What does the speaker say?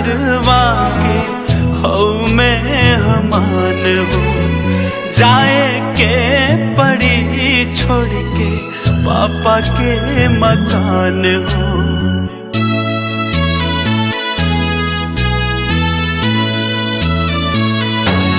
घरवा के हो में हमान हो। जाए के पड़ी छोड़ के पापा के मकान हो।